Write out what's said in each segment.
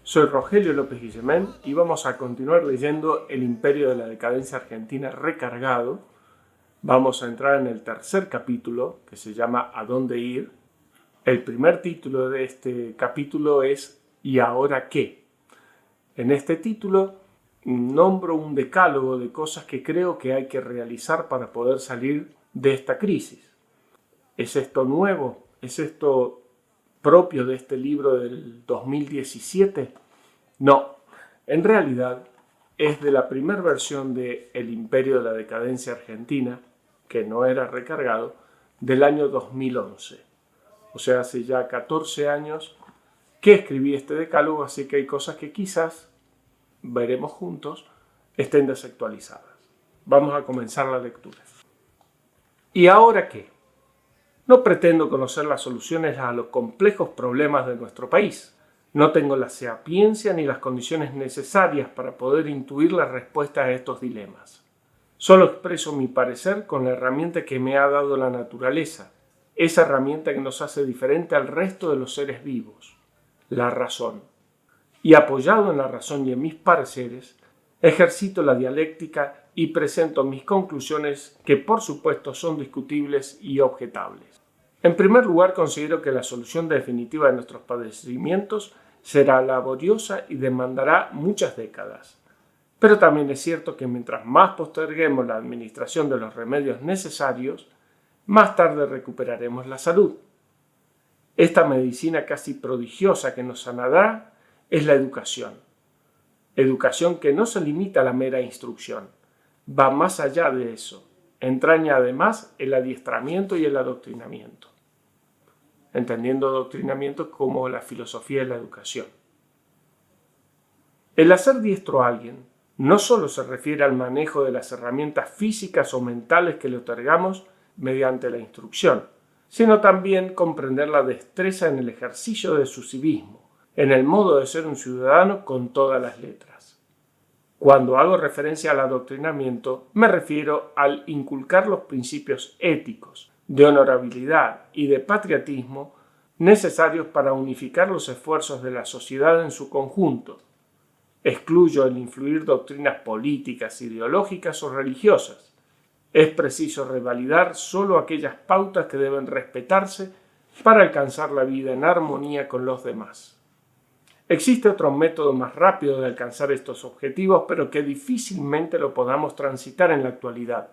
Soy Rogelio López Guillemén y vamos a continuar leyendo El Imperio de la Decadencia Argentina recargado. Vamos a entrar en el tercer capítulo, que se llama ¿A dónde ir? El primer título de este capítulo es ¿Y ahora qué? En este título nombro un decálogo de cosas que creo que hay que realizar para poder salir de esta crisis. ¿Es esto nuevo? ¿Es esto propio de este libro del 2017? No, en realidad es de la primera versión de El Imperio de la Decadencia Argentina, que no era recargado, del año 2011. O sea, hace ya 14 años que escribí este decálogo, así que hay cosas que quizás, veremos juntos, estén desactualizadas. Vamos a comenzar la lectura. ¿Y ahora qué? No pretendo conocer las soluciones a los complejos problemas de nuestro país. No tengo la sapiencia ni las condiciones necesarias para poder intuir la respuesta a estos dilemas. Solo expreso mi parecer con la herramienta que me ha dado la naturaleza, esa herramienta que nos hace diferente al resto de los seres vivos, la razón. Y apoyado en la razón y en mis pareceres, ejercito la dialéctica y presento mis conclusiones que por supuesto son discutibles y objetables. En primer lugar, considero que la solución definitiva de nuestros padecimientos será laboriosa y demandará muchas décadas. Pero también es cierto que mientras más posterguemos la administración de los remedios necesarios, más tarde recuperaremos la salud. Esta medicina casi prodigiosa que nos sanará es la educación. Educación que no se limita a la mera instrucción, va más allá de eso. Entraña además el adiestramiento y el adoctrinamiento, entendiendo adoctrinamiento como la filosofía de la educación. El hacer diestro a alguien no solo se refiere al manejo de las herramientas físicas o mentales que le otorgamos mediante la instrucción, sino también comprender la destreza en el ejercicio de su civismo, en el modo de ser un ciudadano con todas las letras. Cuando hago referencia al adoctrinamiento, me refiero al inculcar los principios éticos, de honorabilidad y de patriotismo necesarios para unificar los esfuerzos de la sociedad en su conjunto. Excluyo el influir doctrinas políticas, ideológicas o religiosas. Es preciso revalidar solo aquellas pautas que deben respetarse para alcanzar la vida en armonía con los demás. Existe otro método más rápido de alcanzar estos objetivos, pero que difícilmente lo podamos transitar en la actualidad.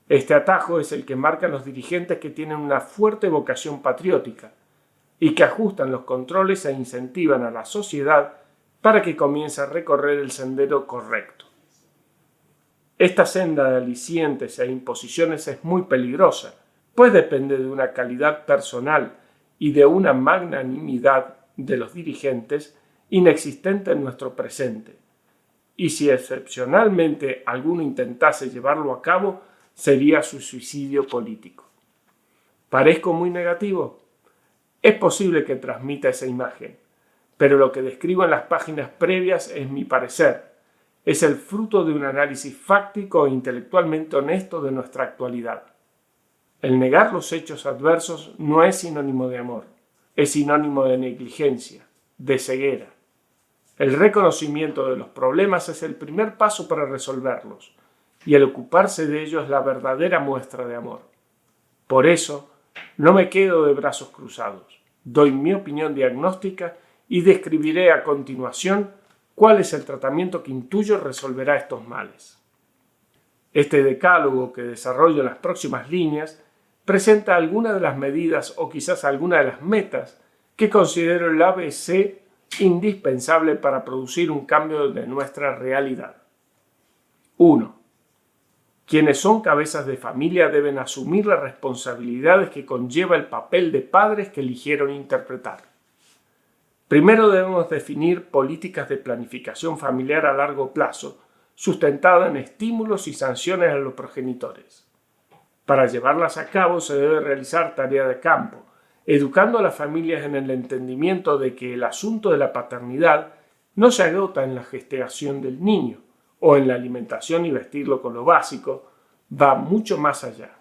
Este atajo es el que marcan los dirigentes que tienen una fuerte vocación patriótica y que ajustan los controles e incentivan a la sociedad para que comience a recorrer el sendero correcto. Esta senda de alicientes e imposiciones es muy peligrosa, pues depende de una calidad personal y de una magnanimidad de los dirigentes inexistente en nuestro presente. Y si excepcionalmente alguno intentase llevarlo a cabo, sería su suicidio político. ¿Parezco muy negativo? Es posible que transmita esa imagen, pero lo que describo en las páginas previas es mi parecer. Es el fruto de un análisis fáctico e intelectualmente honesto de nuestra actualidad. El negar los hechos adversos no es sinónimo de amor, es sinónimo de negligencia, de ceguera. El reconocimiento de los problemas es el primer paso para resolverlos, y el ocuparse de ellos es la verdadera muestra de amor. Por eso, no me quedo de brazos cruzados. Doy mi opinión diagnóstica y describiré a continuación cuál es el tratamiento que intuyo resolverá estos males. Este decálogo que desarrollo en las próximas líneas presenta algunas de las medidas o quizás algunas de las metas que considero el ABC indispensable para producir un cambio de nuestra realidad. 1. Quienes son cabezas de familia deben asumir las responsabilidades que conlleva el papel de padres que eligieron interpretar. Primero debemos definir políticas de planificación familiar a largo plazo, sustentada en estímulos y sanciones a los progenitores. Para llevarlas a cabo se debe realizar tarea de campo, educando a las familias en el entendimiento de que el asunto de la paternidad no se agota en la gestación del niño o en la alimentación y vestirlo con lo básico, va mucho más allá.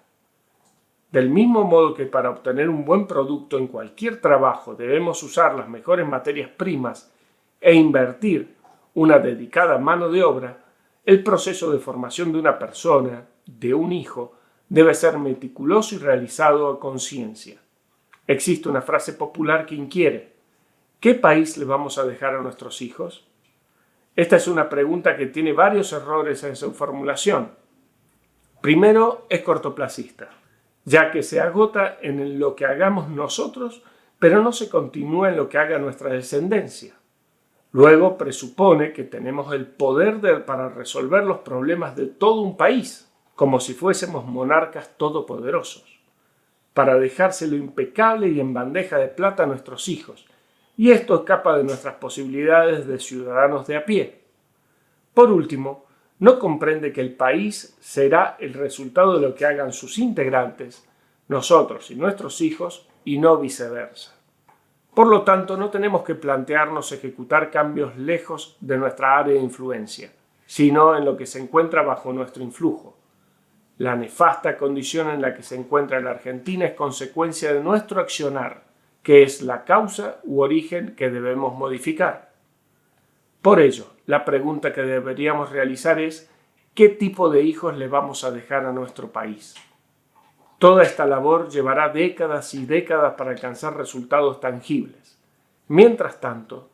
Del mismo modo que para obtener un buen producto en cualquier trabajo debemos usar las mejores materias primas, e invertir una dedicada mano de obra, el proceso de formación de una persona, de un hijo, debe ser meticuloso y realizado a conciencia. Existe una frase popular que inquiere: ¿qué país le vamos a dejar a nuestros hijos? Esta es una pregunta que tiene varios errores en su formulación. Primero, es cortoplacista, ya que se agota en lo que hagamos nosotros, pero no se continúa en lo que haga nuestra descendencia. Luego, presupone que tenemos el poder para resolver los problemas de todo un país, como si fuésemos monarcas todopoderosos, para dejárselo impecable y en bandeja de plata a nuestros hijos, y esto escapa de nuestras posibilidades de ciudadanos de a pie. Por último, no comprende que el país será el resultado de lo que hagan sus integrantes, nosotros y nuestros hijos, y no viceversa. Por lo tanto, no tenemos que plantearnos ejecutar cambios lejos de nuestra área de influencia, sino en lo que se encuentra bajo nuestro influjo. La nefasta condición en la que se encuentra la Argentina es consecuencia de nuestro accionar, que es la causa u origen que debemos modificar. Por ello, la pregunta que deberíamos realizar es: ¿qué tipo de hijos le vamos a dejar a nuestro país? Toda esta labor llevará décadas y décadas para alcanzar resultados tangibles. Mientras tanto,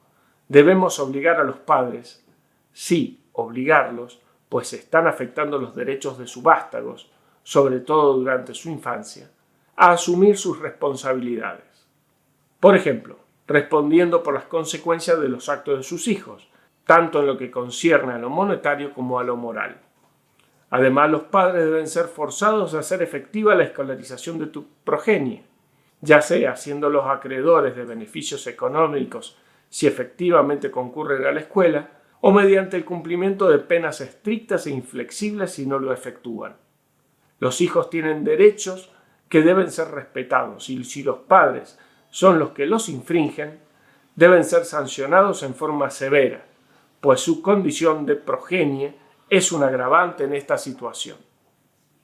debemos obligar a los padres, sí, obligarlos, pues están afectando los derechos de sus vástagos, sobre todo durante su infancia, a asumir sus responsabilidades. Por ejemplo, respondiendo por las consecuencias de los actos de sus hijos, tanto en lo que concierne a lo monetario como a lo moral. Además, los padres deben ser forzados a hacer efectiva la escolarización de tu progenie, ya sea siéndolos acreedores de beneficios económicos si efectivamente concurren a la escuela, o mediante el cumplimiento de penas estrictas e inflexibles si no lo efectúan. Los hijos tienen derechos que deben ser respetados, y si los padres son los que los infringen, deben ser sancionados en forma severa, pues su condición de progenie es un agravante en esta situación.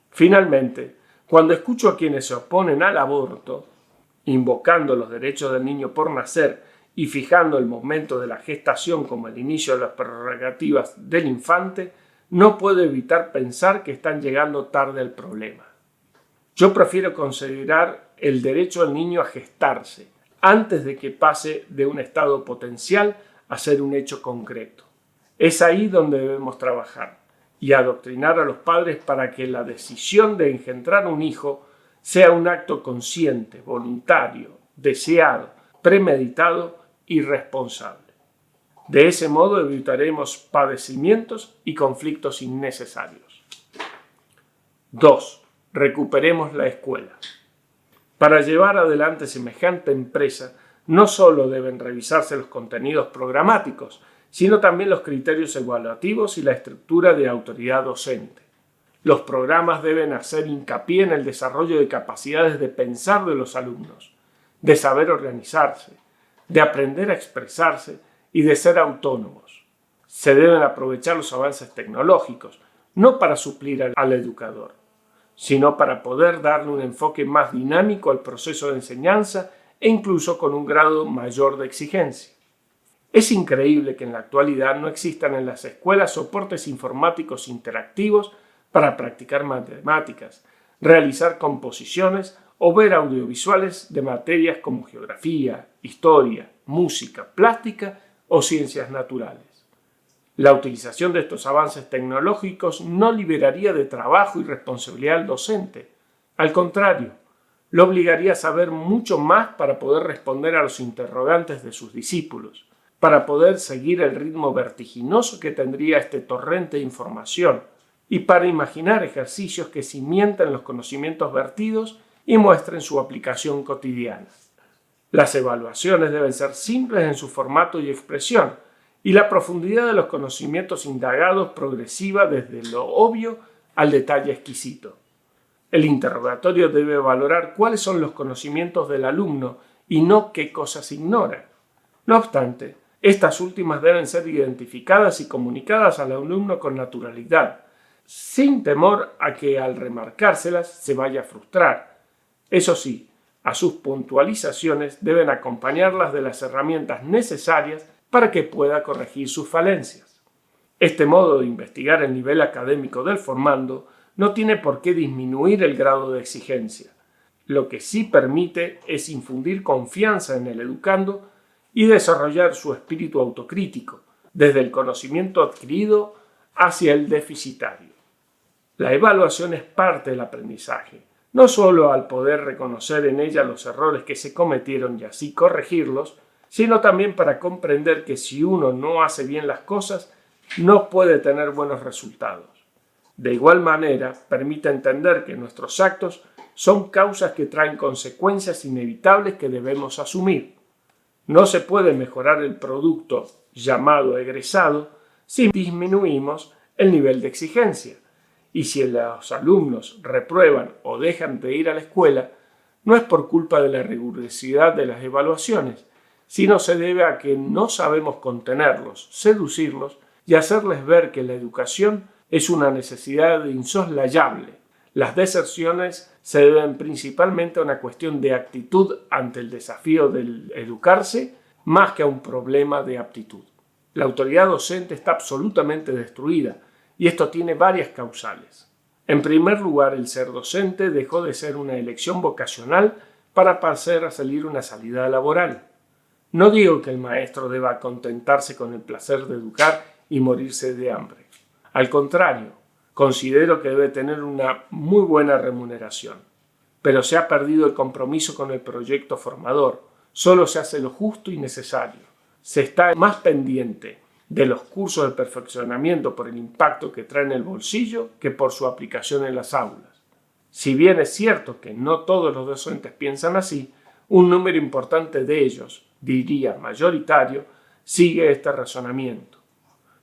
Finalmente, cuando escucho a quienes se oponen al aborto, invocando los derechos del niño por nacer y fijando el momento de la gestación como el inicio de las prerrogativas del infante, no puedo evitar pensar que están llegando tarde al problema. Yo prefiero considerar el derecho del niño a gestarse antes de que pase de un estado potencial a ser un hecho concreto. Es ahí donde debemos trabajar y adoctrinar a los padres para que la decisión de engendrar un hijo sea un acto consciente, voluntario, deseado, premeditado y responsable. De ese modo evitaremos padecimientos y conflictos innecesarios. 2. Recuperemos la escuela. Para llevar adelante semejante empresa, no solo deben revisarse los contenidos programáticos, sino también los criterios evaluativos y la estructura de autoridad docente. Los programas deben hacer hincapié en el desarrollo de capacidades de pensar de los alumnos, de saber organizarse, de aprender a expresarse y de ser autónomos. Se deben aprovechar los avances tecnológicos, no para suplir al educador, sino para poder darle un enfoque más dinámico al proceso de enseñanza e incluso con un grado mayor de exigencia. Es increíble que en la actualidad no existan en las escuelas soportes informáticos interactivos para practicar matemáticas, realizar composiciones o ver audiovisuales de materias como geografía, historia, música, plástica o ciencias naturales. La utilización de estos avances tecnológicos no liberaría de trabajo y responsabilidad al docente. Al contrario, lo obligaría a saber mucho más para poder responder a los interrogantes de sus discípulos, para poder seguir el ritmo vertiginoso que tendría este torrente de información y para imaginar ejercicios que cimienten los conocimientos vertidos y muestren su aplicación cotidiana. Las evaluaciones deben ser simples en su formato y expresión, y la profundidad de los conocimientos indagados progresiva desde lo obvio al detalle exquisito. El interrogatorio debe valorar cuáles son los conocimientos del alumno y no qué cosas ignora. No obstante, estas últimas deben ser identificadas y comunicadas al alumno con naturalidad, sin temor a que al remarcárselas se vaya a frustrar. Eso sí, a sus puntualizaciones deben acompañarlas de las herramientas necesarias para que pueda corregir sus falencias. Este modo de investigar el nivel académico del formando no tiene por qué disminuir el grado de exigencia. Lo que sí permite es infundir confianza en el educando y desarrollar su espíritu autocrítico, desde el conocimiento adquirido hacia el deficitario. La evaluación es parte del aprendizaje, no solo al poder reconocer en ella los errores que se cometieron y así corregirlos, sino también para comprender que si uno no hace bien las cosas, no puede tener buenos resultados. De igual manera, permite entender que nuestros actos son causas que traen consecuencias inevitables que debemos asumir. No se puede mejorar el producto llamado egresado si disminuimos el nivel de exigencia. Y si los alumnos reprueban o dejan de ir a la escuela, no es por culpa de la rigurosidad de las evaluaciones, sino se debe a que no sabemos contenerlos, seducirlos y hacerles ver que la educación es una necesidad insoslayable. Las deserciones se deben principalmente a una cuestión de actitud ante el desafío del educarse más que a un problema de aptitud. La autoridad docente está absolutamente destruida y esto tiene varias causales. En primer lugar, el ser docente dejó de ser una elección vocacional para pasar a salir una salida laboral. No digo que el maestro deba contentarse con el placer de educar y morirse de hambre. Al contrario, considero que debe tener una muy buena remuneración. Pero se ha perdido el compromiso con el proyecto formador. Solo se hace lo justo y necesario. Se está más pendiente de los cursos de perfeccionamiento por el impacto que traen en el bolsillo que por su aplicación en las aulas. Si bien es cierto que no todos los docentes piensan así, un número importante de ellos, diría mayoritario, sigue este razonamiento.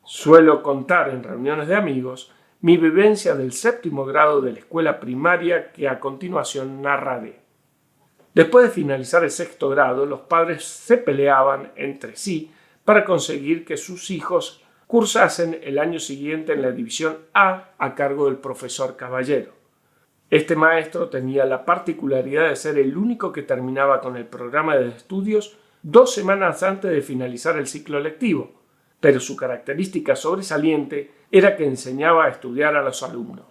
Suelo contar en reuniones de amigos mi vivencia del 7º grado de la escuela primaria que a continuación narraré. Después de finalizar el 6º grado, los padres se peleaban entre sí para conseguir que sus hijos cursasen el año siguiente en la división a cargo del profesor Caballero. Este maestro tenía la particularidad de ser el único que terminaba con el programa de estudios 2 semanas antes de finalizar el ciclo lectivo, pero su característica sobresaliente era que enseñaba a estudiar a los alumnos.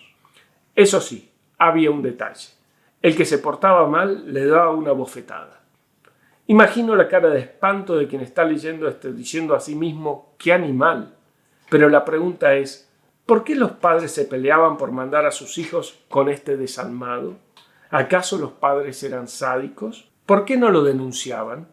Eso sí, había un detalle. El que se portaba mal le daba una bofetada. Imagino la cara de espanto de quien está leyendo esto diciendo a sí mismo ¡qué animal! Pero la pregunta es, ¿por qué los padres se peleaban por mandar a sus hijos con este desalmado? ¿Acaso los padres eran sádicos? ¿Por qué no lo denunciaban?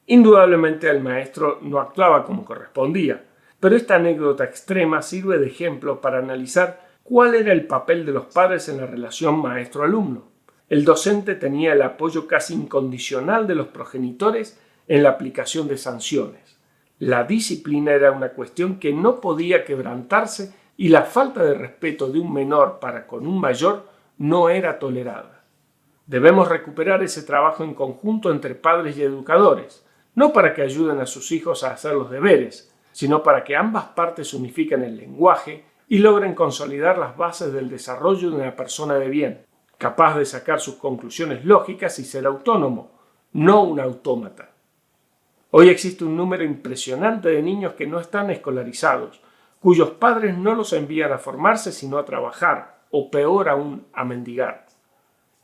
Indudablemente el maestro no actuaba como correspondía, pero esta anécdota extrema sirve de ejemplo para analizar cuál era el papel de los padres en la relación maestro-alumno. El docente tenía el apoyo casi incondicional de los progenitores en la aplicación de sanciones. La disciplina era una cuestión que no podía quebrantarse y la falta de respeto de un menor para con un mayor no era tolerada. Debemos recuperar ese trabajo en conjunto entre padres y educadores, no para que ayuden a sus hijos a hacer los deberes, sino para que ambas partes unifiquen el lenguaje y logren consolidar las bases del desarrollo de una persona de bien, capaz de sacar sus conclusiones lógicas y ser autónomo, no un autómata. Hoy existe un número impresionante de niños que no están escolarizados, cuyos padres no los envían a formarse sino a trabajar, o peor aún, a mendigar.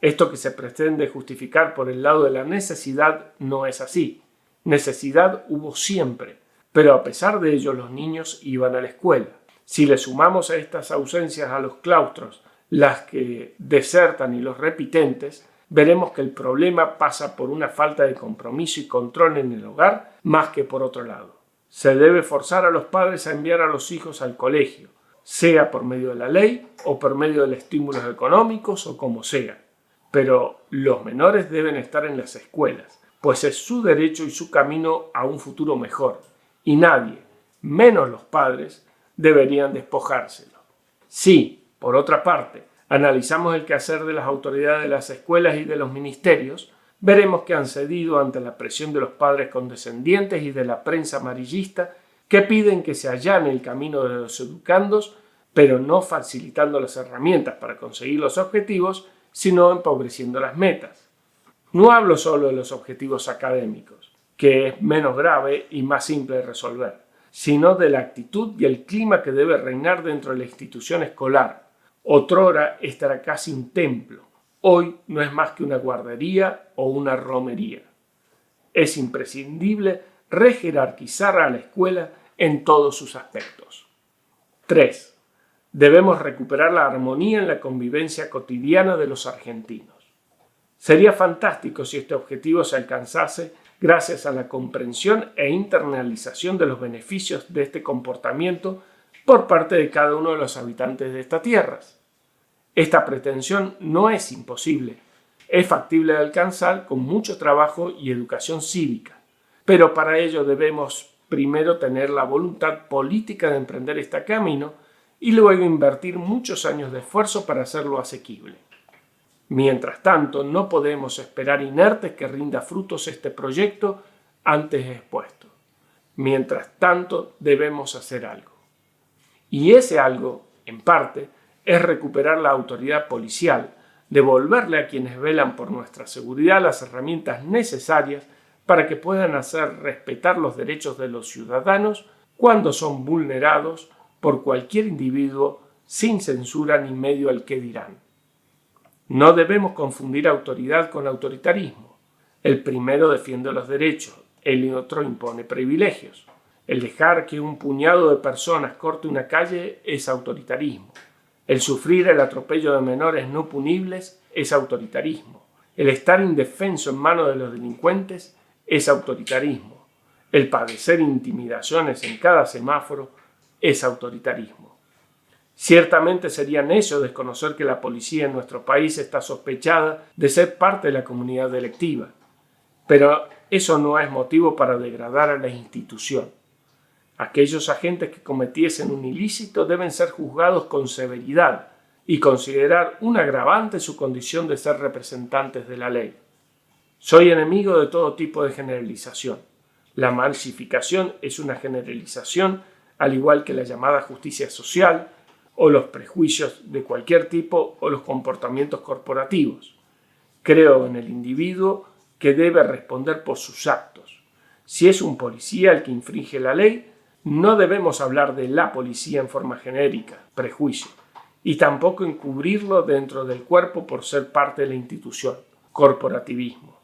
Esto que se pretende justificar por el lado de la necesidad no es así. Necesidad hubo siempre, pero a pesar de ello los niños iban a la escuela. Si le sumamos a estas ausencias a los claustros las que desertan y los repitentes, veremos que el problema pasa por una falta de compromiso y control en el hogar más que por otro lado. Se debe forzar a los padres a enviar a los hijos al colegio, sea por medio de la ley o por medio de estímulos económicos o como sea. Pero los menores deben estar en las escuelas, pues es su derecho y su camino a un futuro mejor, y nadie, menos los padres, deberían despojárselo. Sí, por otra parte, analizamos el quehacer de las autoridades de las escuelas y de los ministerios, veremos que han cedido ante la presión de los padres condescendientes y de la prensa amarillista que piden que se allane el camino de los educandos, pero no facilitando las herramientas para conseguir los objetivos, sino empobreciendo las metas. No hablo solo de los objetivos académicos, que es menos grave y más simple de resolver, sino de la actitud y el clima que debe reinar dentro de la institución escolar. Otrora esta era casi un templo, hoy no es más que una guardería o una romería. Es imprescindible rejerarquizar a la escuela en todos sus aspectos. 3. Debemos recuperar la armonía en la convivencia cotidiana de los argentinos. Sería fantástico si este objetivo se alcanzase gracias a la comprensión e internalización de los beneficios de este comportamiento por parte de cada uno de los habitantes de estas tierras. Esta pretensión no es imposible, es factible de alcanzar con mucho trabajo y educación cívica, pero para ello debemos primero tener la voluntad política de emprender este camino y luego invertir muchos años de esfuerzo para hacerlo asequible. Mientras tanto, no podemos esperar inertes que rinda frutos este proyecto antes expuesto. Mientras tanto, debemos hacer algo. Y ese algo, en parte, es recuperar la autoridad policial, devolverle a quienes velan por nuestra seguridad las herramientas necesarias para que puedan hacer respetar los derechos de los ciudadanos cuando son vulnerados por cualquier individuo sin censura ni medio al que dirán. No debemos confundir autoridad con autoritarismo. El primero defiende los derechos, el otro impone privilegios. El dejar que un puñado de personas corte una calle es autoritarismo. El sufrir el atropello de menores no punibles es autoritarismo. El estar indefenso en manos de los delincuentes es autoritarismo. El padecer intimidaciones en cada semáforo es autoritarismo. Ciertamente sería necio desconocer que la policía en nuestro país está sospechada de ser parte de la comunidad delictiva, pero eso no es motivo para degradar a la institución. Aquellos agentes que cometiesen un ilícito deben ser juzgados con severidad y considerar un agravante su condición de ser representantes de la ley. Soy enemigo de todo tipo de generalización. La masificación es una generalización, al igual que la llamada justicia social, o los prejuicios de cualquier tipo o los comportamientos corporativos. Creo en el individuo que debe responder por sus actos. Si es un policía el que infringe la ley, no debemos hablar de la policía en forma genérica, prejuicio, y tampoco encubrirlo dentro del cuerpo por ser parte de la institución, corporativismo.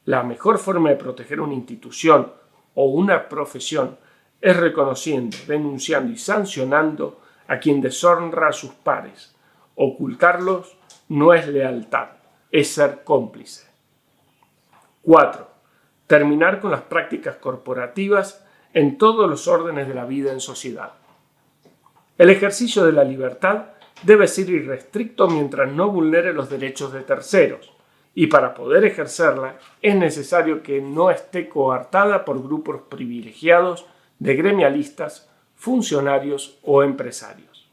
La mejor forma de proteger una institución o una profesión es reconociendo, denunciando y sancionando a quien deshonra a sus pares. Ocultarlos no es lealtad, es ser cómplice. 4. Terminar con las prácticas corporativas en todos los órdenes de la vida en sociedad. El ejercicio de la libertad debe ser irrestricto mientras no vulnere los derechos de terceros, y para poder ejercerla es necesario que no esté coartada por grupos privilegiados de gremialistas, funcionarios o empresarios.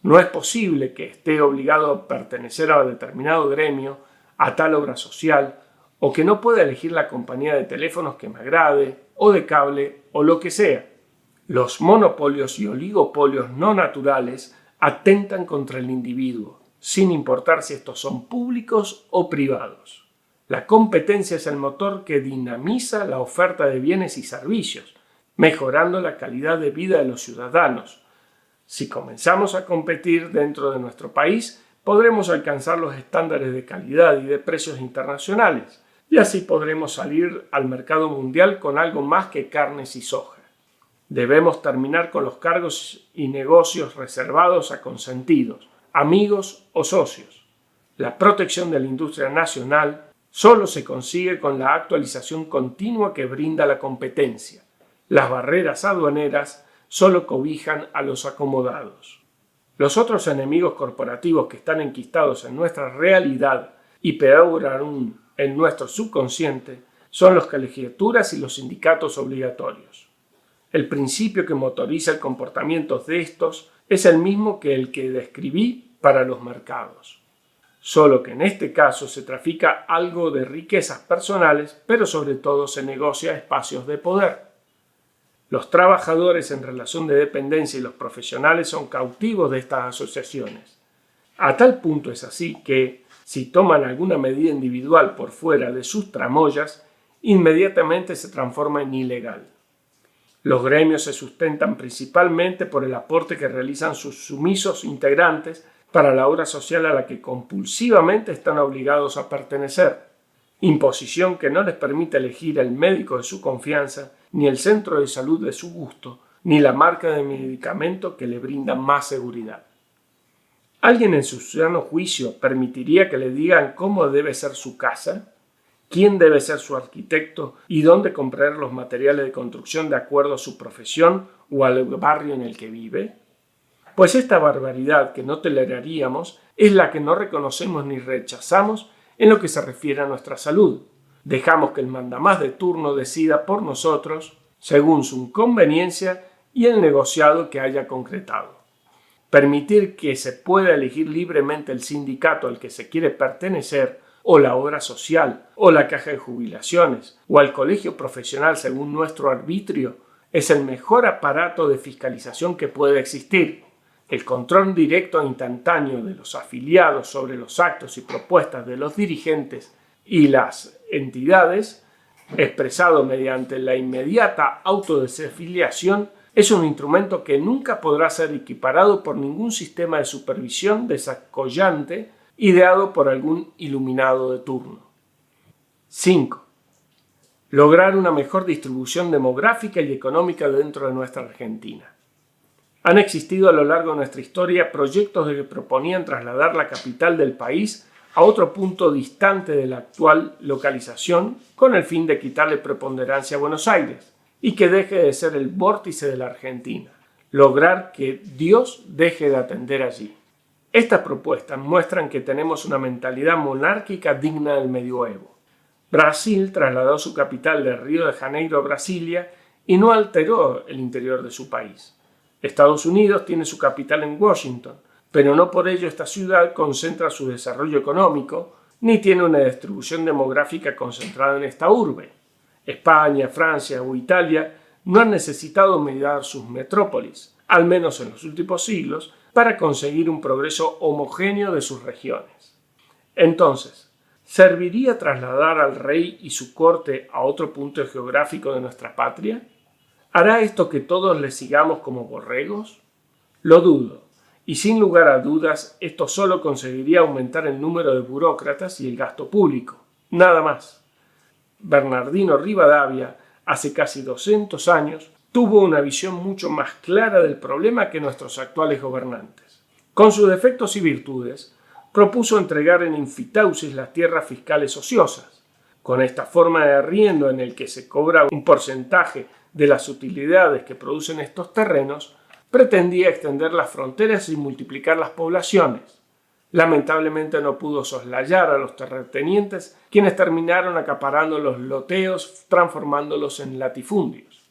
No es posible que esté obligado a pertenecer a determinado gremio, a tal obra social, o que no pueda elegir la compañía de teléfonos que me agrade, o de cable, o lo que sea. Los monopolios y oligopolios no naturales atentan contra el individuo, sin importar si estos son públicos o privados. La competencia es el motor que dinamiza la oferta de bienes y servicios, mejorando la calidad de vida de los ciudadanos. Si comenzamos a competir dentro de nuestro país, podremos alcanzar los estándares de calidad y de precios internacionales, y así podremos salir al mercado mundial con algo más que carnes y soja. Debemos terminar con los cargos y negocios reservados a consentidos, amigos o socios. La protección de la industria nacional solo se consigue con la actualización continua que brinda la competencia. Las barreras aduaneras solo cobijan a los acomodados. Los otros enemigos corporativos que están enquistados en nuestra realidad y peor aún en nuestro subconsciente son las colegiaturas y los sindicatos obligatorios. El principio que motoriza el comportamiento de estos es el mismo que el que describí para los mercados. Solo que en este caso se trafica algo de riquezas personales, pero sobre todo se negocia espacios de poder. Los trabajadores en relación de dependencia y los profesionales son cautivos de estas asociaciones. A tal punto es así que, si toman alguna medida individual por fuera de sus tramoyas, inmediatamente se transforma en ilegal. Los gremios se sustentan principalmente por el aporte que realizan sus sumisos integrantes para la obra social a la que compulsivamente están obligados a pertenecer, imposición que no les permite elegir el médico de su confianza, ni el centro de salud de su gusto, ni la marca de medicamento que le brinda más seguridad. ¿Alguien en su sano juicio permitiría que le digan cómo debe ser su casa? ¿Quién debe ser su arquitecto y dónde comprar los materiales de construcción de acuerdo a su profesión o al barrio en el que vive? Pues esta barbaridad que no toleraríamos es la que no reconocemos ni rechazamos en lo que se refiere a nuestra salud. Dejamos que el mandamás de turno decida por nosotros según su conveniencia y el negociado que haya concretado. Permitir que se pueda elegir libremente el sindicato al que se quiere pertenecer, o la obra social, o la caja de jubilaciones, o al colegio profesional según nuestro arbitrio, es el mejor aparato de fiscalización que puede existir. El control directo e instantáneo de los afiliados sobre los actos y propuestas de los dirigentes y las entidades, expresado mediante la inmediata autodesafiliación, es un instrumento que nunca podrá ser equiparado por ningún sistema de supervisión desacollante ideado por algún iluminado de turno. 5. Lograr una mejor distribución demográfica y económica dentro de nuestra Argentina. Han existido a lo largo de nuestra historia proyectos que proponían trasladar la capital del país a otro punto distante de la actual localización con el fin de quitarle preponderancia a Buenos Aires y que deje de ser el vórtice de la Argentina, lograr que Dios deje de atender allí. Estas propuestas muestran que tenemos una mentalidad monárquica digna del medioevo. Brasil trasladó su capital de Río de Janeiro a Brasilia y no alteró el interior de su país. Estados Unidos tiene su capital en Washington, pero no por ello esta ciudad concentra su desarrollo económico ni tiene una distribución demográfica concentrada en esta urbe. España, Francia o Italia no han necesitado mediar sus metrópolis, al menos en los últimos siglos, para conseguir un progreso homogéneo de sus regiones. Entonces, ¿serviría trasladar al rey y su corte a otro punto geográfico de nuestra patria? ¿Hará esto que todos le sigamos como borregos? Lo dudo, y sin lugar a dudas esto solo conseguiría aumentar el número de burócratas y el gasto público. Nada más. Bernardino Rivadavia, hace casi 200 años, tuvo una visión mucho más clara del problema que nuestros actuales gobernantes. Con sus defectos y virtudes, propuso entregar en infitausis las tierras fiscales ociosas. Con esta forma de arriendo en el que se cobra un porcentaje de las utilidades que producen estos terrenos, pretendía extender las fronteras y multiplicar las poblaciones. Lamentablemente no pudo soslayar a los terratenientes, quienes terminaron acaparando los loteos transformándolos en latifundios.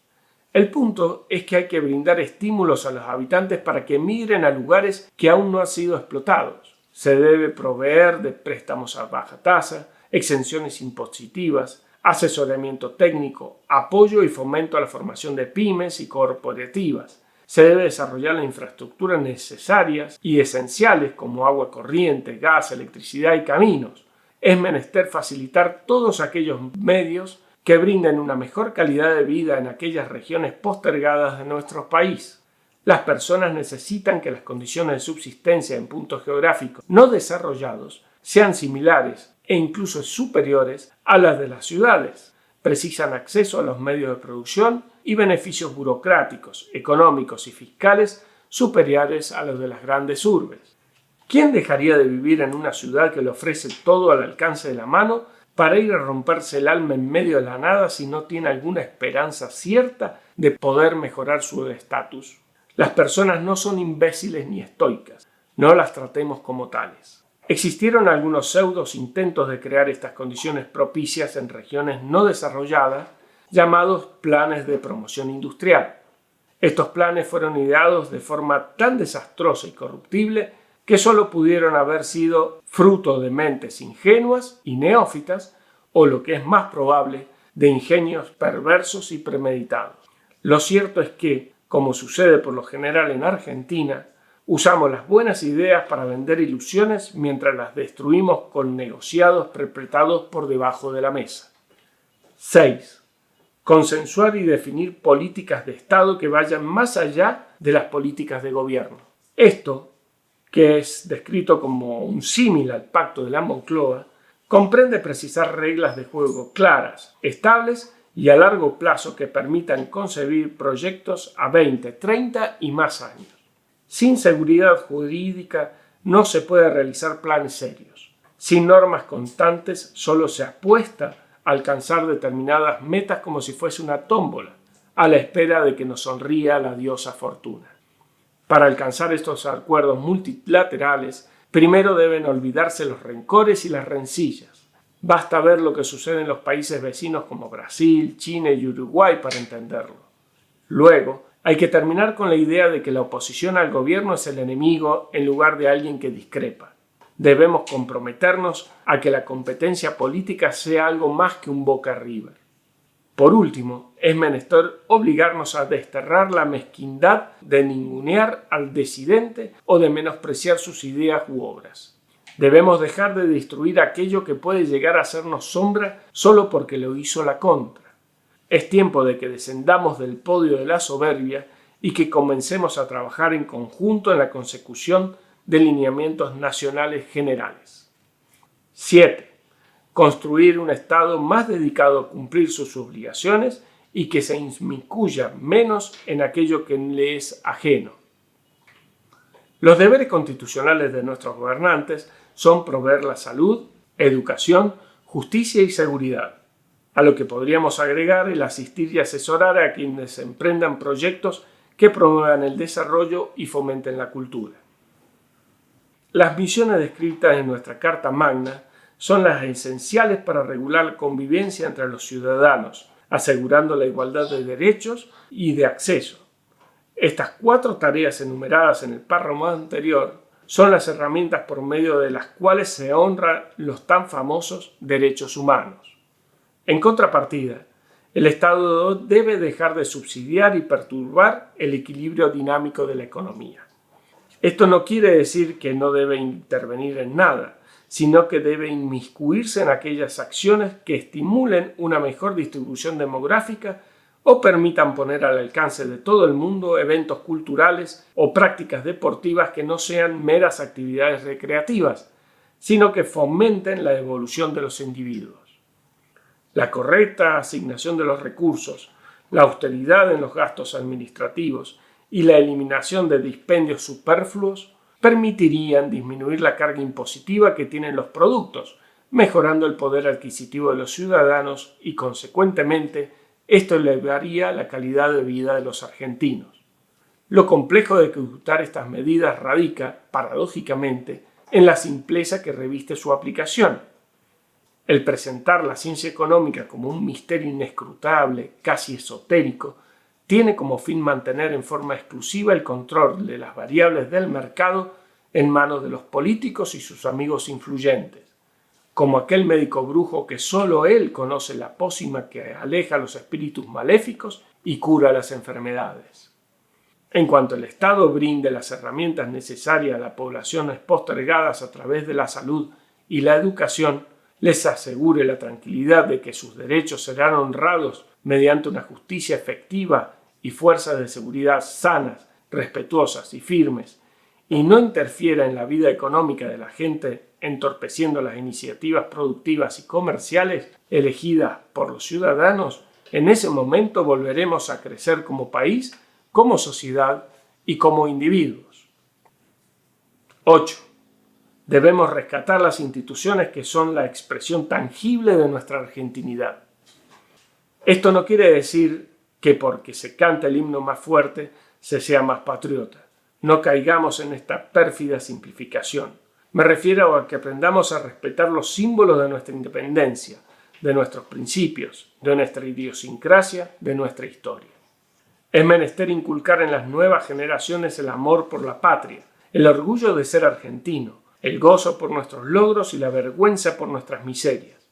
El punto es que hay que brindar estímulos a los habitantes para que migren a lugares que aún no han sido explotados. Se debe proveer de préstamos a baja tasa, exenciones impositivas, asesoramiento técnico, apoyo y fomento a la formación de pymes y cooperativas. Se debe desarrollar las infraestructuras necesarias y esenciales como agua corriente, gas, electricidad y caminos. Es menester facilitar todos aquellos medios que brinden una mejor calidad de vida en aquellas regiones postergadas de nuestro país. Las personas necesitan que las condiciones de subsistencia en puntos geográficos no desarrollados sean similares e incluso superiores a las de las ciudades. Precisan acceso a los medios de producción y beneficios burocráticos, económicos y fiscales superiores a los de las grandes urbes. ¿Quién dejaría de vivir en una ciudad que le ofrece todo al alcance de la mano para ir a romperse el alma en medio de la nada si no tiene alguna esperanza cierta de poder mejorar su estatus? Las personas no son imbéciles ni estoicas, no las tratemos como tales. Existieron algunos pseudos intentos de crear estas condiciones propicias en regiones no desarrolladas, llamados planes de promoción industrial. Estos planes fueron ideados de forma tan desastrosa y corruptible que solo pudieron haber sido fruto de mentes ingenuas y neófitas, o lo que es más probable, de ingenios perversos y premeditados. Lo cierto es que, como sucede por lo general en Argentina, usamos las buenas ideas para vender ilusiones mientras las destruimos con negociados perpetrados por debajo de la mesa. 6. Consensuar y definir políticas de Estado que vayan más allá de las políticas de gobierno. Esto, que es descrito como un símil al Pacto de la Moncloa, comprende precisar reglas de juego claras, estables y a largo plazo que permitan concebir proyectos a 20, 30 y más años. Sin seguridad jurídica no se puede realizar planes serios. Sin normas constantes solo se apuesta a alcanzar determinadas metas como si fuese una tómbola, a la espera de que nos sonría la diosa fortuna. Para alcanzar estos acuerdos multilaterales, primero deben olvidarse los rencores y las rencillas. Basta ver lo que sucede en los países vecinos como Brasil, China y Uruguay para entenderlo. Luego, hay que terminar con la idea de que la oposición al gobierno es el enemigo en lugar de alguien que discrepa. Debemos comprometernos a que la competencia política sea algo más que un Boca River. Por último, es menester obligarnos a desterrar la mezquindad de ningunear al disidente o de menospreciar sus ideas u obras. Debemos dejar de destruir aquello que puede llegar a hacernos sombra solo porque lo hizo la contra. Es tiempo de que descendamos del podio de la soberbia y que comencemos a trabajar en conjunto en la consecución de lineamientos nacionales generales. 7. Construir un Estado más dedicado a cumplir sus obligaciones y que se inmiscuya menos en aquello que le es ajeno. Los deberes constitucionales de nuestros gobernantes son proveer la salud, educación, justicia y seguridad, a lo que podríamos agregar el asistir y asesorar a quienes emprendan proyectos que promuevan el desarrollo y fomenten la cultura. Las misiones descritas en nuestra Carta Magna son las esenciales para regular la convivencia entre los ciudadanos, asegurando la igualdad de derechos y de acceso. Estas 4 tareas enumeradas en el párrafo anterior son las herramientas por medio de las cuales se honran los tan famosos derechos humanos. En contrapartida, el Estado debe dejar de subsidiar y perturbar el equilibrio dinámico de la economía. Esto no quiere decir que no debe intervenir en nada, sino que debe inmiscuirse en aquellas acciones que estimulen una mejor distribución demográfica o permitan poner al alcance de todo el mundo eventos culturales o prácticas deportivas que no sean meras actividades recreativas, sino que fomenten la evolución de los individuos. La correcta asignación de los recursos, la austeridad en los gastos administrativos y la eliminación de dispendios superfluos permitirían disminuir la carga impositiva que tienen los productos, mejorando el poder adquisitivo de los ciudadanos y, consecuentemente, esto elevaría la calidad de vida de los argentinos. Lo complejo de ejecutar estas medidas radica, paradójicamente, en la simpleza que reviste su aplicación. El presentar la ciencia económica como un misterio inescrutable, casi esotérico, tiene como fin mantener en forma exclusiva el control de las variables del mercado en manos de los políticos y sus amigos influyentes, como aquel médico brujo que solo él conoce la pócima que aleja a los espíritus maléficos y cura las enfermedades. En cuanto el Estado brinde las herramientas necesarias a las poblaciones postergadas a través de la salud y la educación, les asegure la tranquilidad de que sus derechos serán honrados mediante una justicia efectiva y fuerzas de seguridad sanas, respetuosas y firmes, y no interfiera en la vida económica de la gente entorpeciendo las iniciativas productivas y comerciales elegidas por los ciudadanos, en ese momento volveremos a crecer como país, como sociedad y como individuos. 8. Debemos rescatar las instituciones que son la expresión tangible de nuestra argentinidad. Esto no quiere decir que porque se canta el himno más fuerte se sea más patriota. No caigamos en esta pérfida simplificación. Me refiero a que aprendamos a respetar los símbolos de nuestra independencia, de nuestros principios, de nuestra idiosincrasia, de nuestra historia. Es menester inculcar en las nuevas generaciones el amor por la patria, el orgullo de ser argentino, el gozo por nuestros logros y la vergüenza por nuestras miserias.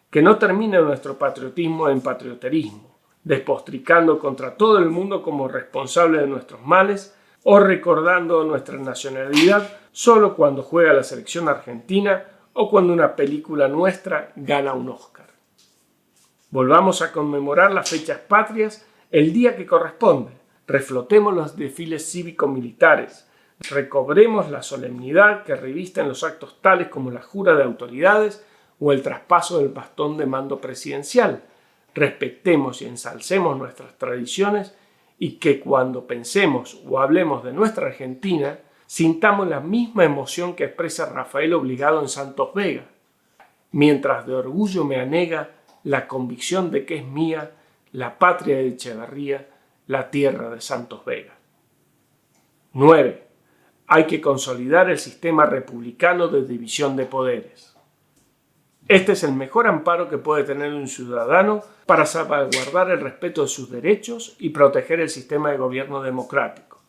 Que no termine nuestro patriotismo en patrioterismo, despotricando contra todo el mundo como responsable de nuestros males o recordando nuestra nacionalidad solo cuando juega la selección argentina o cuando una película nuestra gana un Oscar. Volvamos a conmemorar las fechas patrias el día que corresponde. Reflotemos los desfiles cívico-militares. Recobremos la solemnidad que revisten los actos tales como la jura de autoridades o el traspaso del bastón de mando presidencial. Respetemos y ensalcemos nuestras tradiciones y que cuando pensemos o hablemos de nuestra Argentina, sintamos la misma emoción que expresa Rafael Obligado en Santos Vega. Mientras de orgullo me anega la convicción de que es mía la patria de Echeverría, la tierra de Santos Vega. 9. Hay que consolidar el sistema republicano de división de poderes. Este es el mejor amparo que puede tener un ciudadano para salvaguardar el respeto de sus derechos y proteger el sistema de gobierno democrático.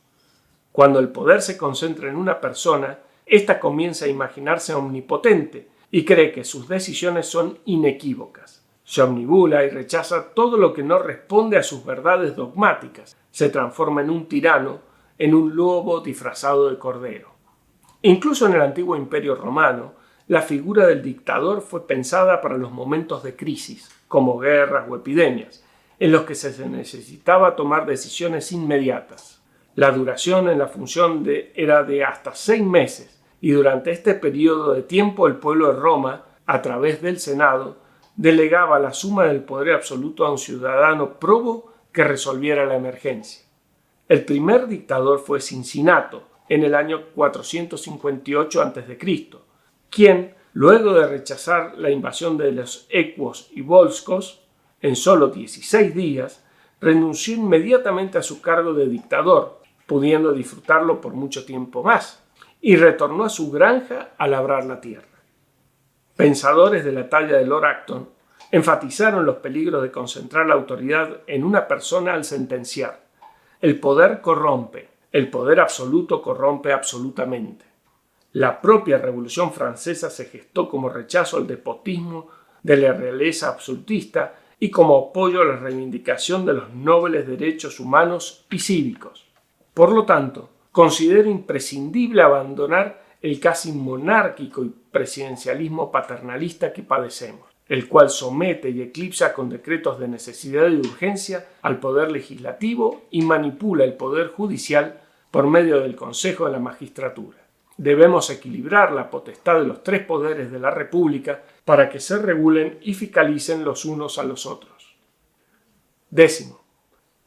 Cuando el poder se concentra en una persona, ésta comienza a imaginarse omnipotente y cree que sus decisiones son inequívocas. Se omnibula y rechaza todo lo que no responde a sus verdades dogmáticas. Se transforma en un tirano, en un lobo disfrazado de cordero. Incluso en el antiguo Imperio Romano, la figura del dictador fue pensada para los momentos de crisis, como guerras o epidemias, en los que se necesitaba tomar decisiones inmediatas. La duración en la función era de hasta 6 meses, y durante este periodo de tiempo el pueblo de Roma, a través del Senado, delegaba la suma del poder absoluto a un ciudadano probo que resolviera la emergencia. El primer dictador fue Cincinato, en el año 458 a.C., quien, luego de rechazar la invasión de los ecuos y volscos, en solo 16 días, renunció inmediatamente a su cargo de dictador, pudiendo disfrutarlo por mucho tiempo más, y retornó a su granja a labrar la tierra. Pensadores de la talla de Lord Acton enfatizaron los peligros de concentrar la autoridad en una persona al sentenciar. El poder corrompe, el poder absoluto corrompe absolutamente. La propia Revolución Francesa se gestó como rechazo al despotismo de la realeza absolutista y como apoyo a la reivindicación de los nobles derechos humanos y cívicos. Por lo tanto, considero imprescindible abandonar el casi monárquico y presidencialismo paternalista que padecemos, el cual somete y eclipsa con decretos de necesidad y urgencia al poder legislativo y manipula el poder judicial por medio del Consejo de la Magistratura. Debemos equilibrar la potestad de los 3 poderes de la República para que se regulen y fiscalicen los unos a los otros. 10.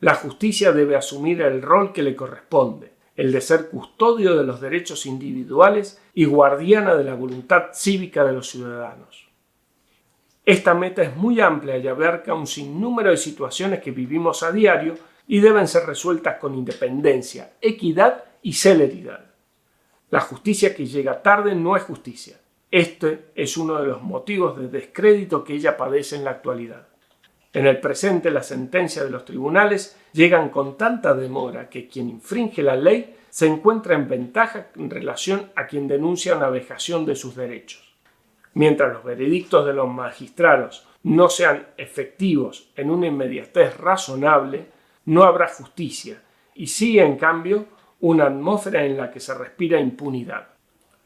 La justicia debe asumir el rol que le corresponde, el de ser custodio de los derechos individuales y guardiana de la voluntad cívica de los ciudadanos. Esta meta es muy amplia y abarca un sinnúmero de situaciones que vivimos a diario y deben ser resueltas con independencia, equidad y celeridad. La justicia que llega tarde no es justicia. Este es uno de los motivos de descrédito que ella padece en la actualidad. En el presente, las sentencias de los tribunales llegan con tanta demora que quien infringe la ley se encuentra en ventaja en relación a quien denuncia una vejación de sus derechos. Mientras los veredictos de los magistrados no sean efectivos en una inmediatez razonable, no habrá justicia y sí, en cambio, una atmósfera en la que se respira impunidad.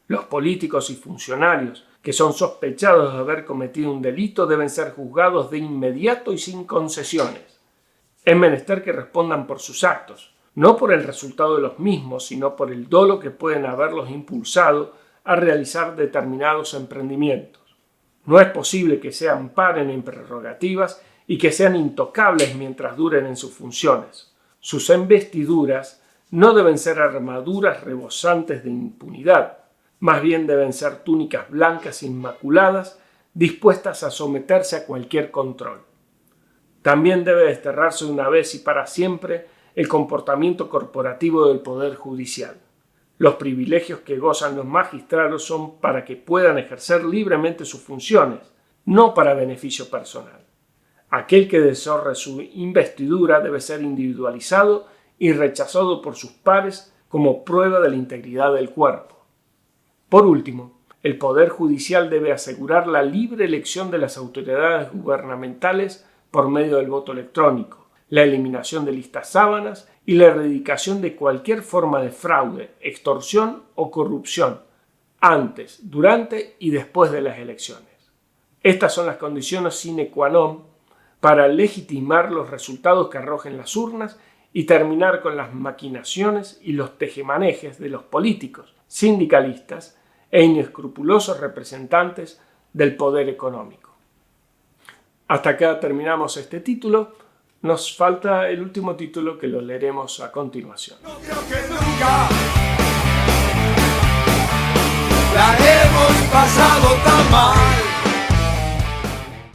Los políticos y funcionarios que son sospechados de haber cometido un delito deben ser juzgados de inmediato y sin concesiones. Es menester que respondan por sus actos, no por el resultado de los mismos, sino por el dolo que pueden haberlos impulsado a realizar determinados emprendimientos. No es posible que se amparen en prerrogativas y que sean intocables mientras duren en sus funciones. Sus investiduras no deben ser armaduras rebosantes de impunidad, más bien deben ser túnicas blancas inmaculadas dispuestas a someterse a cualquier control. También debe desterrarse una vez y para siempre el comportamiento corporativo del Poder Judicial. Los privilegios que gozan los magistrados son para que puedan ejercer libremente sus funciones, no para beneficio personal. Aquel que deshonre su investidura debe ser individualizado y rechazado por sus pares como prueba de la integridad del cuerpo. Por último, el Poder Judicial debe asegurar la libre elección de las autoridades gubernamentales por medio del voto electrónico, la eliminación de listas sábanas y la erradicación de cualquier forma de fraude, extorsión o corrupción, antes, durante y después de las elecciones. Estas son las condiciones sine qua non para legitimar los resultados que arrojen las urnas y terminar con las maquinaciones y los tejemanejes de los políticos, sindicalistas e inescrupulosos representantes del poder económico. Hasta acá terminamos este título. Nos falta el último título que lo leeremos a continuación. No creo que nunca la hemos pasado tan mal.